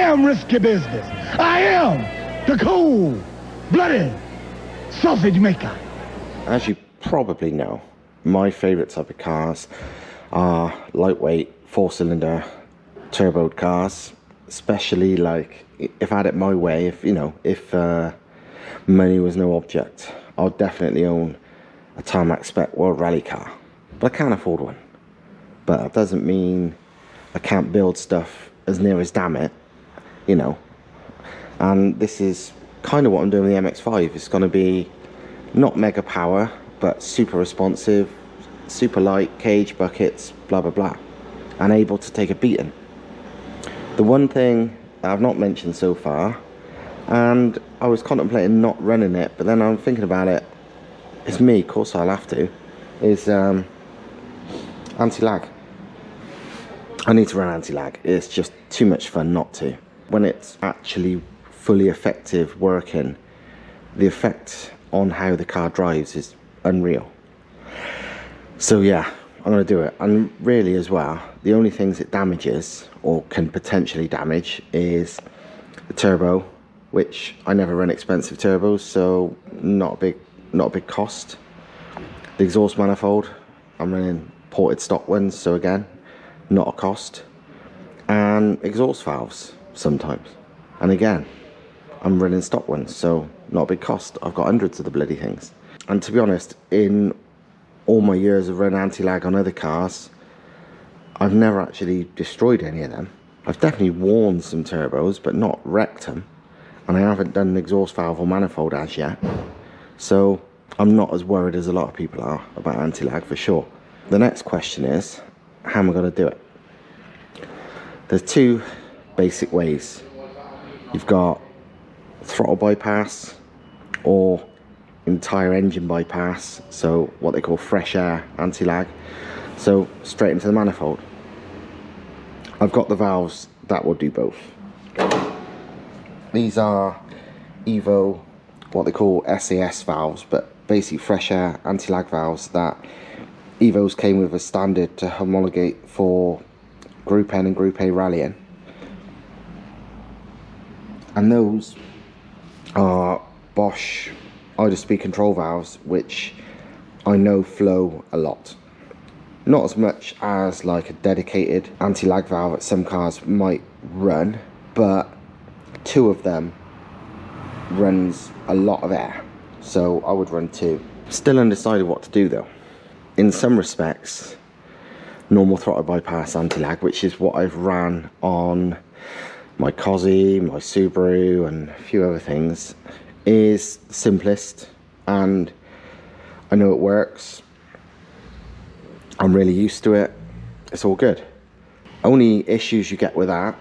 am risky business. I am the cold-blooded sausage maker. As you probably know, my favourite type of cars are lightweight, four-cylinder, turboed cars. Especially, like, if I had it my way, if money was no object, I'll definitely own a tarmac spec World Rally car. But I can't afford one. But that doesn't mean I can't build stuff as near as damn it, you know. And this is kind of what I'm doing with the MX5. It's going to be not mega power, but super responsive, super light, cage, buckets, blah blah blah, and able to take a beating. The one thing that I've not mentioned so far, and I was contemplating not running it, but then I'm thinking about it, it's me, of course I'll have to, is anti-lag. I need to run anti-lag. It's just too much fun not to. When it's actually fully effective working, the effect on how the car drives is unreal. So yeah, I'm going to do it. And really as well, the only things it damages or can potentially damage is the turbo, which I never run expensive turbos, so not a big cost. The exhaust manifold, I'm running ported stock ones, so again, not a cost. And exhaust valves sometimes, and again, I'm running stock ones, so not a big cost. I've got hundreds of the bloody things. And to be honest, in all my years of running anti-lag on other cars, I've never actually destroyed any of them. I've definitely worn some turbos, but not wrecked them. And I haven't done an exhaust valve or manifold as yet. So I'm not as worried as a lot of people are about anti-lag, for sure. The next question is, how am I going to do it? There's two basic ways. You've got throttle bypass or entire engine bypass, so what they call fresh air anti-lag, so straight into the manifold. I've got the valves that will do both. These are Evo, what they call SAS valves, but basically fresh air anti-lag valves that Evos came with a standard to homologate for Group N and Group A rallying. And those are Bosch idle speed control valves, which I know flow a lot. Not as much as like a dedicated anti-lag valve that some cars might run, but two of them runs a lot of air, so I would run two. Still undecided what to do though. In some respects, normal throttle bypass anti-lag, which is what I've ran on my Cosy, my Subaru and a few other things, is simplest, and I know it works. I'm really used to it. It's all good. Only issues you get with that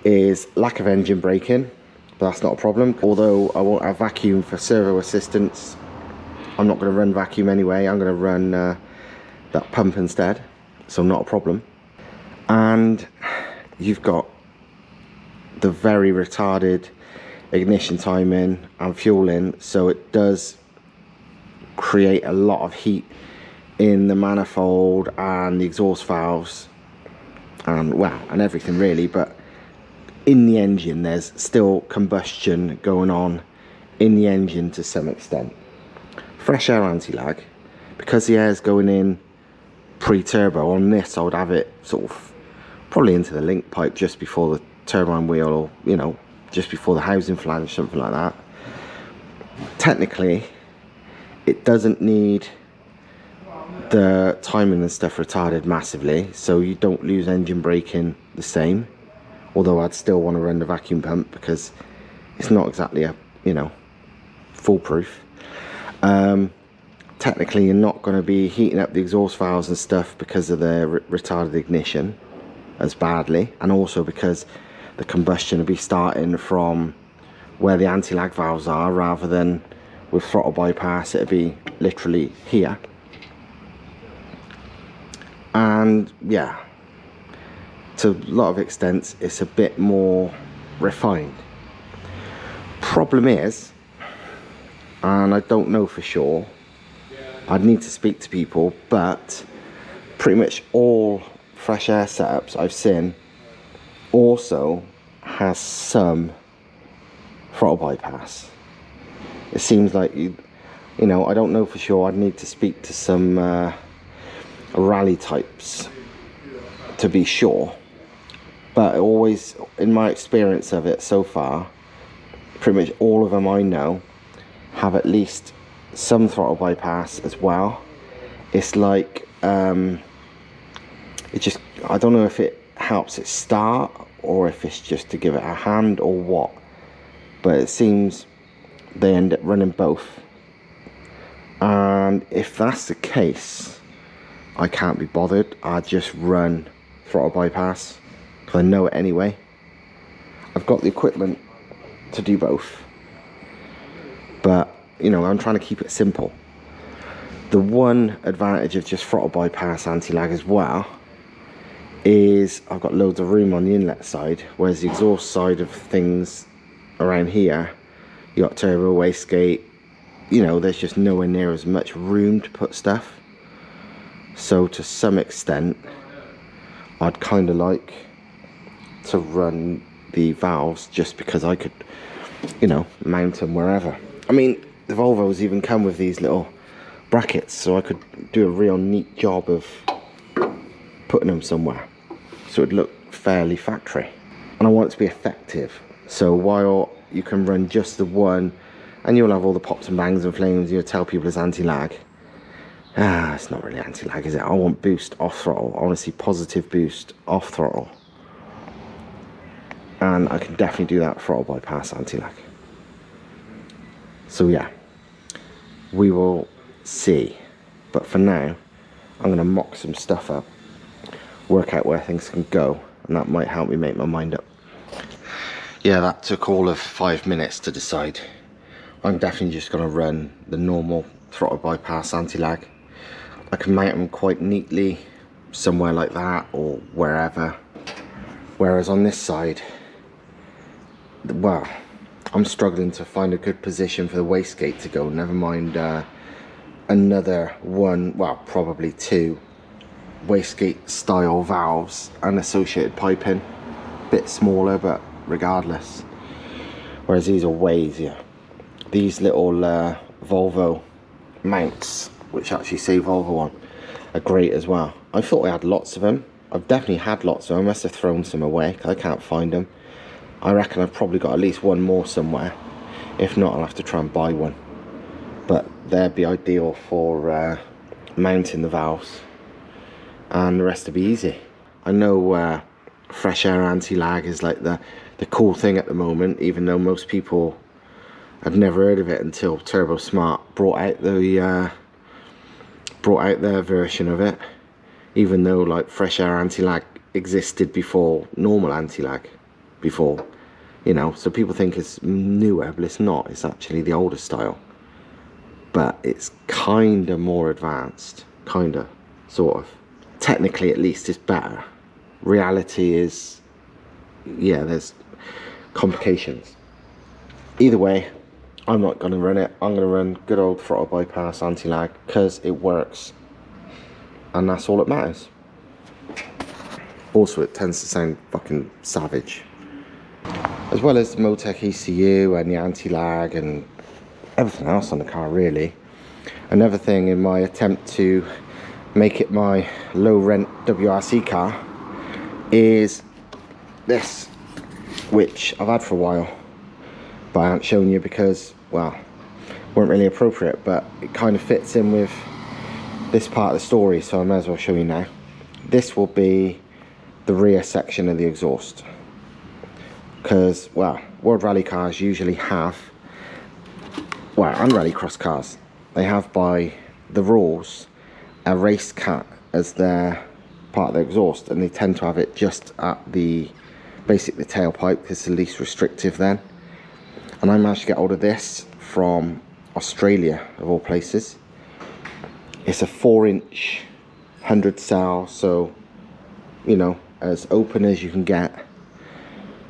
is lack of engine braking, but that's not a problem. Although I won't have vacuum for servo assistance, I'm not going to run vacuum anyway. I'm going to run that pump instead, so not a problem. And you've got the very retarded ignition timing and fueling, so it does create a lot of heat in the manifold and the exhaust valves and well, and everything really. But in the engine there's still combustion going on in the engine to some extent. Fresh air anti-lag, because the air's going in pre-turbo on this, I would have it sort of probably into the link pipe just before the turbine wheel, or you know, just before the housing flange, something like that. Technically it doesn't need the timing and stuff retarded massively, so you don't lose engine braking the same, although I'd still want to run the vacuum pump because it's not exactly a, you know, foolproof. Technically you're not going to be heating up the exhaust valves and stuff because of the retarded ignition as badly, and also because the combustion will be starting from where the anti-lag valves are, rather than with throttle bypass it'll be literally here. And yeah, to a lot of extents it's a bit more refined. Problem is, and I don't know for sure, I'd need to speak to people, but pretty much all fresh air setups I've seen also has some throttle bypass. It seems like you know, I don't know for sure. I'd need to speak to some rally types to be sure, but always, in my experience of it so far, pretty much all of them I know have at least some throttle bypass as well. It's like it just, I don't know if it helps it start or if it's just to give it a hand or what, but it seems they end up running both. And if that's the case, I can't be bothered. I just run throttle bypass because I know it anyway. I've got the equipment to do both, but you know, I'm trying to keep it simple. The one advantage of just throttle bypass anti-lag as well is I've got loads of room on the inlet side, whereas the exhaust side of things around here, you got turbo, wastegate, you know, there's just nowhere near as much room to put stuff. So to some extent, I'd kind of like to run the valves just because I could, you know, mount them wherever. I mean, the Volvos even come with these little brackets, so I could do a real neat job of putting them somewhere so it'd look fairly factory. And I want it to be effective, so while you can run just the one and you'll have all the pops and bangs and flames, you'll tell people it's anti-lag. It's not really anti-lag, is it? I want boost off throttle. I want to see positive boost off throttle, and I can definitely do that throttle bypass anti-lag. So yeah, we will see, but for now I'm going to mock some stuff up, work out where things can go, and that might help me make my mind up. Yeah, that took all of 5 minutes to decide. I'm definitely just going to run the normal throttle bypass anti-lag. I can mount them quite neatly somewhere like that or wherever, whereas on this side, well, I'm struggling to find a good position for the wastegate to go, never mind another one, well, probably two wastegate style valves and associated piping. Bit smaller, but regardless. Whereas these are way easier. These little Volvo mounts, which actually say Volvo on, are great as well. I thought I had lots of them. I've definitely had lots of them. I must have thrown some away because I can't find them. I reckon I've probably got at least one more somewhere. If not, I'll have to try and buy one. But they'd be ideal for mounting the valves, and the rest would be easy. I know fresh air anti-lag is like the cool thing at the moment, even though most people had never heard of it until Turbo Smart brought out their version of it. Even though like fresh air anti-lag existed before normal anti-lag, before, you know, so people think it's newer, but it's not. It's actually the older style, but it's kind of more advanced, kind of, sort of. Technically, at least, it's better. Reality is, yeah, there's complications. Either way, I'm not going to run it. I'm going to run good old throttle bypass anti-lag because it works, and that's all that matters. Also, it tends to sound fucking savage, as well as the Motec ECU and the anti-lag and everything else on the car, really. Another thing in my attempt to make it my low rent WRC car is this, which I've had for a while, but I haven't shown you because, well, weren't really appropriate, but it kind of fits in with this part of the story, so I may as well show you now. This will be the rear section of the exhaust, because, well, World Rally cars usually have, well, and rallycross cars, they have by the rules a race cat as their part of the exhaust, and they tend to have it just at the basically the tailpipe because it's the least restrictive then. And I managed to get hold of this from Australia, of all places. It's a 4-inch 100 cell, so, you know, as open as you can get.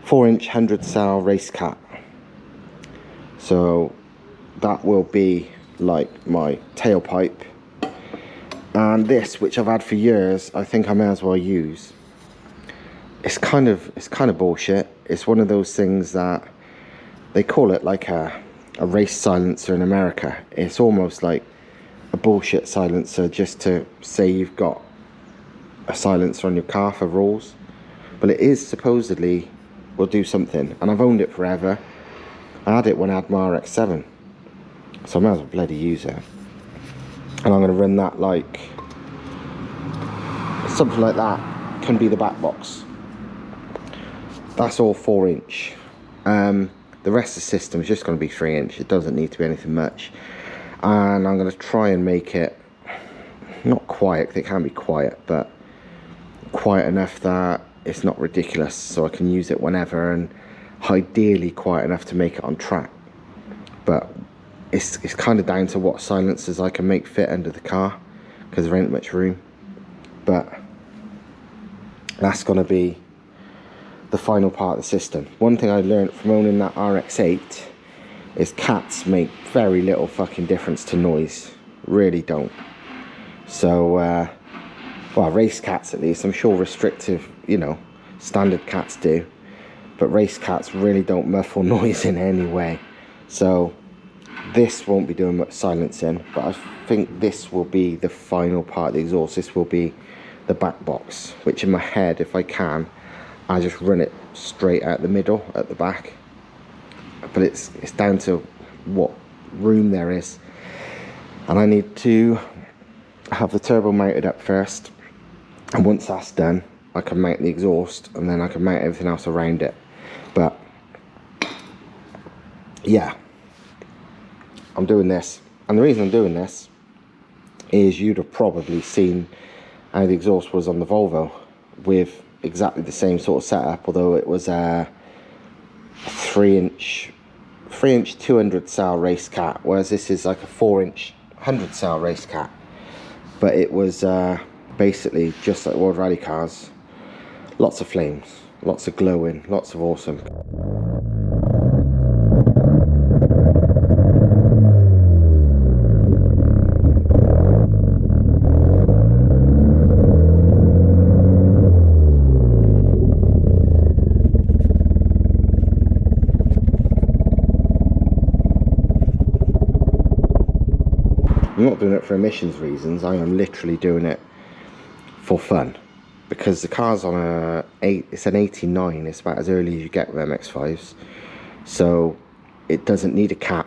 4-inch 100 cell race cat. So that will be like my tailpipe. And this, which I've had for years, I think I may as well use. It's kind of bullshit. it's one of those things that they call it like a race silencer in America. It's almost like a bullshit silencer just to say you've got a silencer on your car for rules, but it is supposedly will do something, and I've owned it forever. I had it when I had my RX-7, so I might as well bloody use it. And I'm going to run that like something like that can be the back box. That's all 4-inch. The rest of the system is just going to be 3-inch. It doesn't need to be anything much, and I'm going to try and make it not quiet, 'cause it can be quiet, but quiet enough that it's not ridiculous, so I can use it whenever, and ideally quiet enough to make it on track. But it's kind of down to what silencers I can make fit under the car, because there ain't much room. But that's going to be the final part of the system. One thing I learned from owning that RX-8 is cats make very little fucking difference to noise. Really don't. So well, race cats at least. I'm sure restrictive, you know, standard cats do, but race cats really don't muffle noise in any way. So this won't be doing much silencing, but I think this will be the final part of the exhaust. This will be the back box, which in my head, if I can, I just run it straight out the middle at the back. But it's down to what room there is, and I need to have the turbo mounted up first, and once that's done I can mount the exhaust, and then I can mount everything else around it. But yeah, I'm doing this, and the reason I'm doing this is you'd have probably seen how the exhaust was on the Volvo with exactly the same sort of setup, although it was a 3-inch 200 cell race cat, whereas this is like a 4-inch 100 cell race cat. But it was basically just like World Rally cars. Lots of flames, lots of glowing, lots of awesome. I'm not doing it for emissions reasons. I am literally doing it for fun, because the car's on it's an 89. It's about as early as you get with MX5s, so it doesn't need a cat.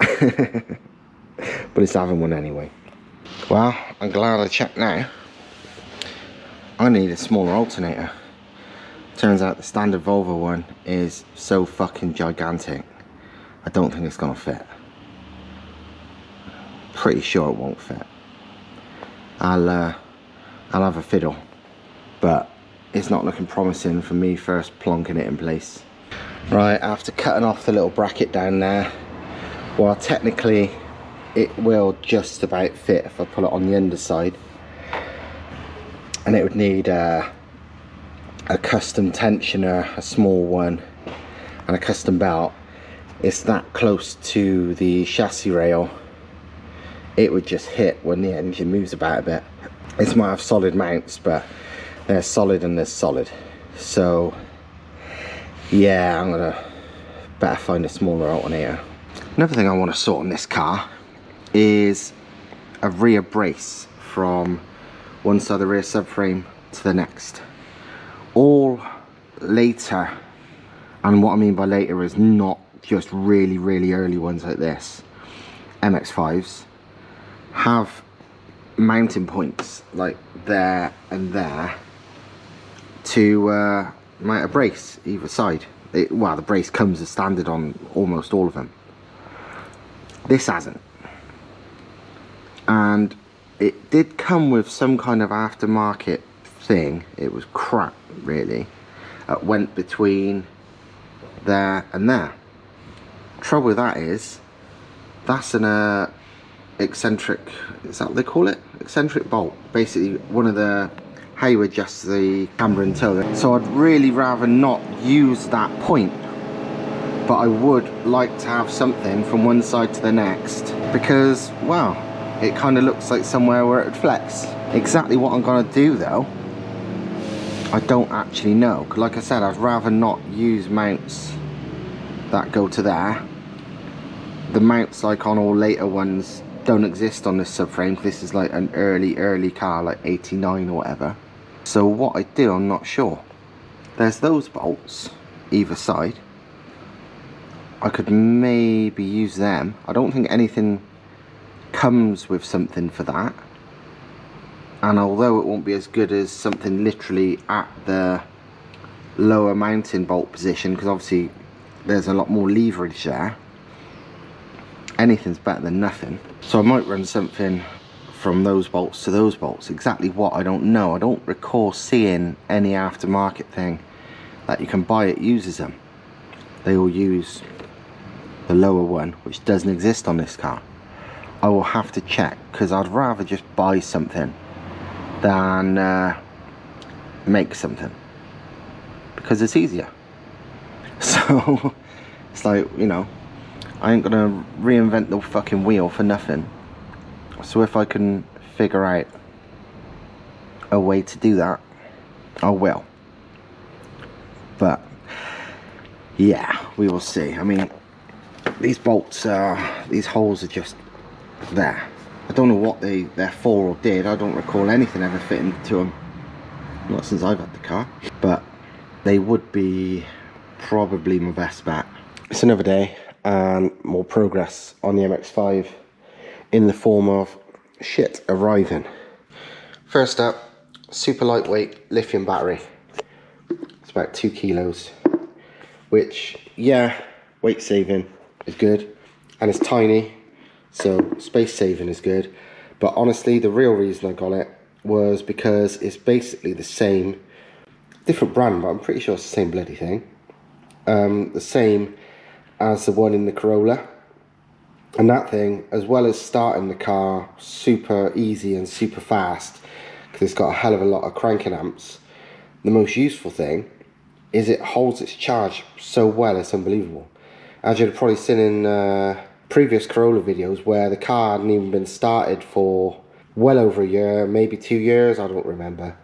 But it's having one anyway. Well, I'm glad I checked now. I need a smaller alternator. Turns out the standard Volvo one is so fucking gigantic, I don't think it's gonna fit. Pretty sure it won't fit. I'll have a fiddle, but it's not looking promising for me first plonking it in place. Right, after cutting off the little bracket down there, well, technically it will just about fit if I pull it on the underside, and it would need a custom tensioner, a small one, and a custom belt. It's that close to the chassis rail, it would just hit when the engine moves about a bit. This might have solid mounts, but there's solid and there's solid. So yeah, I'm gonna better find a smaller alternator. Another thing I want to sort on this car is a rear brace from one side of the rear subframe to the next. All later, and what I mean by later is not just really early ones like this, MX5s have mounting points like there and there to mount a brace either side. Well, the brace comes as standard on almost all of them. This hasn't, and it did come with some kind of aftermarket thing. It was crap, really. It went between there and there. Trouble with that is that's an eccentric, is that what they call it? Eccentric bolt. Basically one of the, how you adjust the camber and toe. So I'd really rather not use that point, but I would like to have something from one side to the next, because, well, it kind of looks like somewhere where it would flex. Exactly what I'm gonna do though I don't actually know. Like I said, I'd rather not use mounts that go to there. The mounts like on all later ones don't exist on this subframe. This is like an early car, like 89 or whatever. So what I do, I'm not sure. There's those bolts either side. I could maybe use them. I don't think anything comes with something for that. And although it won't be as good as something literally at the lower mounting bolt position, because obviously there's a lot more leverage there, anything's better than nothing. So I might run something from those bolts to those bolts. Exactly what, I don't know. I don't recall seeing any aftermarket thing that you can buy it uses them. They all use the lower one, which doesn't exist on this car. I will have to check, because I'd rather just buy something than make something, because it's easier. So it's like, you know, I ain't gonna reinvent the fucking wheel for nothing. So if I can figure out a way to do that, I will. But yeah, we will see. I mean, these bolts these holes are just there. I don't know what they're for or did. I don't recall anything ever fitting to them, not since I've had the car. But they would be probably my best bet. It's another day and more progress on the MX5 in the form of shit arriving. First up, super lightweight lithium battery. It's about 2 kilos, which, yeah, weight saving is good, and it's tiny, so space saving is good. But honestly, the real reason I got it was because it's basically the same, different brand, but I'm pretty sure it's the same bloody thing. The same as the one in the Corolla. And that thing, as well as starting the car super easy and super fast, because it's got a hell of a lot of cranking amps, the most useful thing is it holds its charge so well, it's unbelievable. As you've probably seen in previous Corolla videos, where the car hadn't even been started for well over a year, maybe 2 years, I don't remember.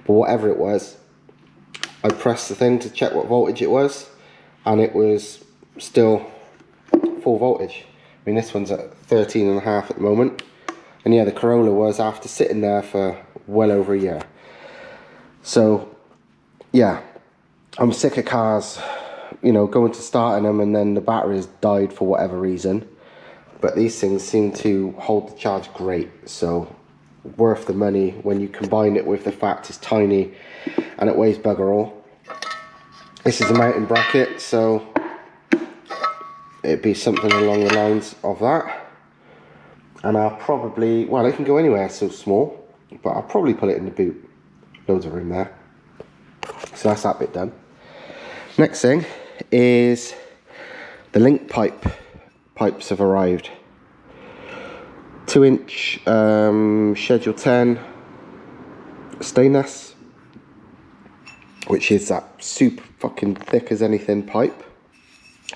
But whatever it was, I pressed the thing to check what voltage it was, and it was still full voltage. I mean, this one's at 13.5 at the moment, and yeah, the Corolla was after sitting there for well over a year. So yeah, I'm sick of cars, you know, going to starting them and then the battery's died for whatever reason. But these things seem to hold the charge great, so worth the money when you combine it with the fact it's tiny and it weighs bugger all. This is a mounting bracket, so it'd be something along the lines of that. And I'll probably, well, it can go anywhere so small, but I'll probably put it in the boot. Loads of room there. So that's that bit done. Next thing is the link pipes have arrived. 2-inch schedule 10 stainless, which is that super fucking thick as anything pipe,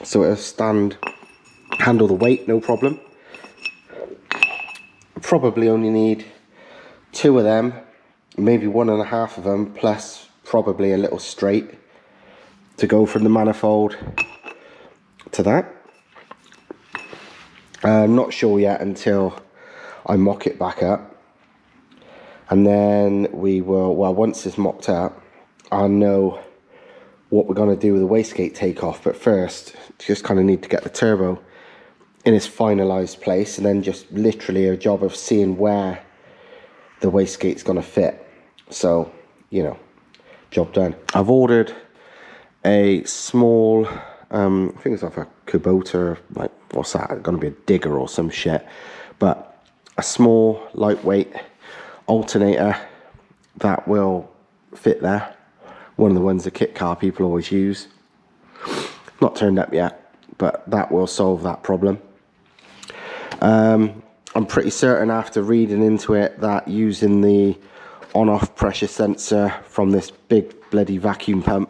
so it'll handle the weight no problem. Probably only need 2 of them, maybe 1.5 of them, plus probably a little straight to go from the manifold to that. I'm not sure yet until I mock it back up, and then we will, well, once it's mocked up, I'll know what we're going to do with the wastegate takeoff. But first, just kind of need to get the turbo in its finalized place, and then just literally a job of seeing where the wastegate's going to fit. So, you know, job done. I've ordered a small, I think it's like a Kubota, like, what's that, going to be a digger or some shit, but a small lightweight alternator that will fit there. One of the ones the kit car people always use. Not turned up yet, but that will solve that problem. I'm pretty certain after reading into it that using the on-off pressure sensor from this big bloody vacuum pump,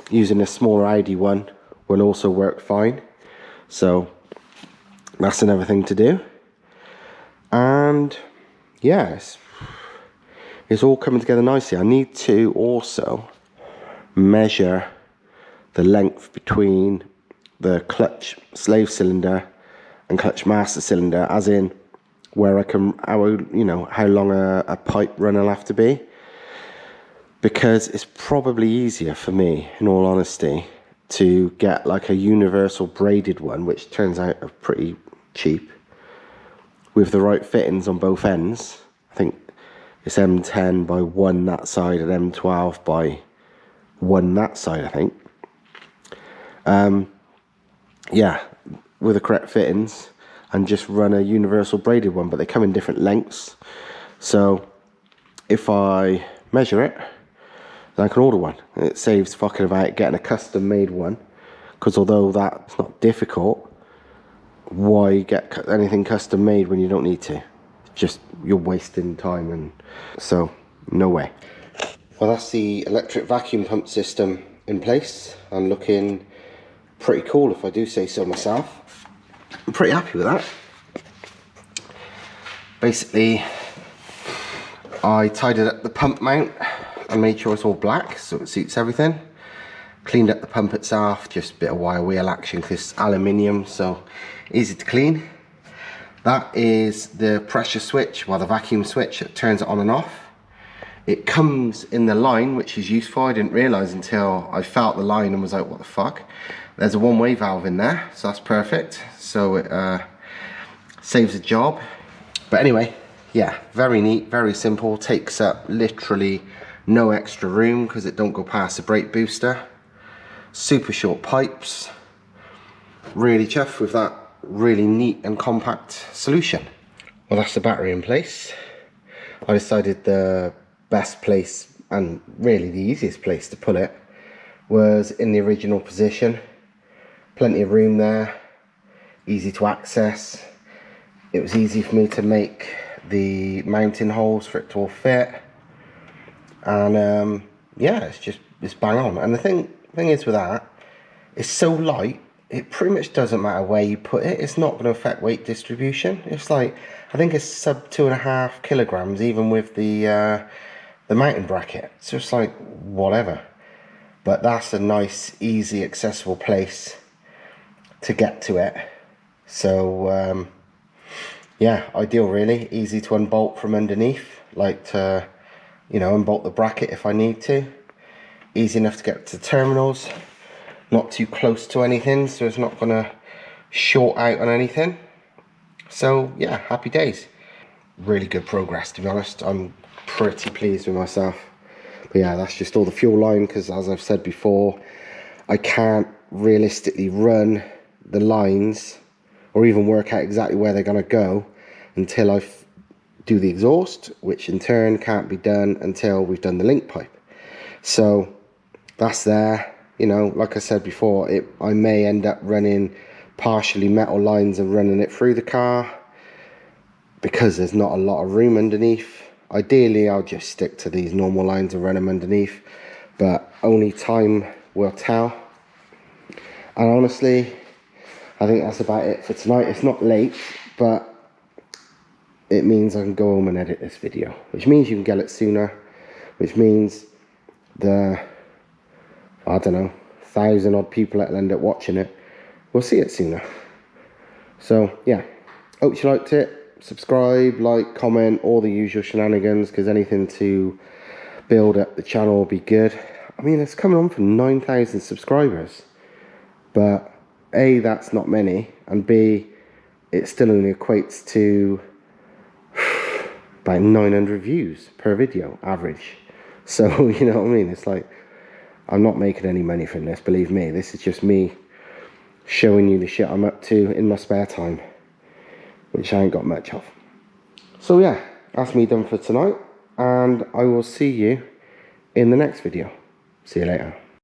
using a smaller Audi one, will also work fine. So that's another thing to do. And yes, it's all coming together nicely. I need to also measure the length between the clutch slave cylinder and clutch master cylinder, as in where I can, how long a pipe run will have to be, because it's probably easier for me, in all honesty, to get like a universal braided one, which turns out are pretty cheap, with the right fittings on both ends. I think it's M10 by 1 that side and M12 by 1 that side, I think. Yeah, with the correct fittings, and just run a universal braided one, but they come in different lengths. So if I measure it, then I can order one. It saves fucking about getting a custom made one, because although that's not difficult, why get anything custom made when you don't need to? Just, you're wasting time, and so no way. Well, that's the electric vacuum pump system in place and looking pretty cool, if I do say so myself. I'm pretty happy with that. Basically, I tidied up the pump mount and made sure it's all black so it suits everything. Cleaned up the pump itself, just a bit of wire wheel action because it's aluminium, so easy to clean. That is the pressure switch, well, the vacuum switch that turns it on and off. It comes in the line, which is useful. I didn't realise until I felt the line and was like, what the fuck? There's a one-way valve in there, so that's perfect. So it saves a job. But anyway, yeah, very neat, very simple. Takes up literally no extra room because it don't go past the brake booster. Super short pipes. Really chuffed with that really neat and compact solution. Well, that's the battery in place. I decided the best place, and really the easiest place to put it, was in the original position. Plenty of room there, easy to access. It was easy for me to make the mounting holes for it to all fit, and yeah, it's bang on. And the thing is with that, it's so light, it pretty much doesn't matter where you put it. It's not going to affect weight distribution. It's like, I think it's sub 2.5 kilograms even with the mounting bracket, so it's like whatever. But that's a nice, easy, accessible place to get to it. So yeah, ideal really. Easy to unbolt from underneath, like to, unbolt the bracket if I need to. Easy enough to get to the terminals. Not too close to anything, so it's not gonna short out on anything. So yeah, happy days. Really good progress, to be honest. I'm pretty pleased with myself. But yeah, that's just all the fuel line, because as I've said before, I can't realistically run the lines or even work out exactly where they're going to go until I do the exhaust, which in turn can't be done until we've done the link pipe. So that's there. Like I said before, I may end up running partially metal lines and running it through the car because there's not a lot of room underneath. Ideally, I'll just stick to these normal lines and run them underneath, but only time will tell. And honestly, I think that's about it for tonight. It's not late, but it means I can go home and edit this video, which means you can get it sooner, which means the, I don't know, 1,000 odd people that will end up watching it will see it sooner. So yeah, hope you liked it. Subscribe, like, comment, all the usual shenanigans, because anything to build up the channel will be good. I mean, it's coming on for 9,000 subscribers, but A, that's not many, and B, it still only equates to about 900 views per video average. So you know what I mean, it's like, I'm not making any money from this, believe me. This is just me showing you the shit I'm up to in my spare time, which I ain't got much of. So yeah, that's me done for tonight, and I will see you in the next video. See you later.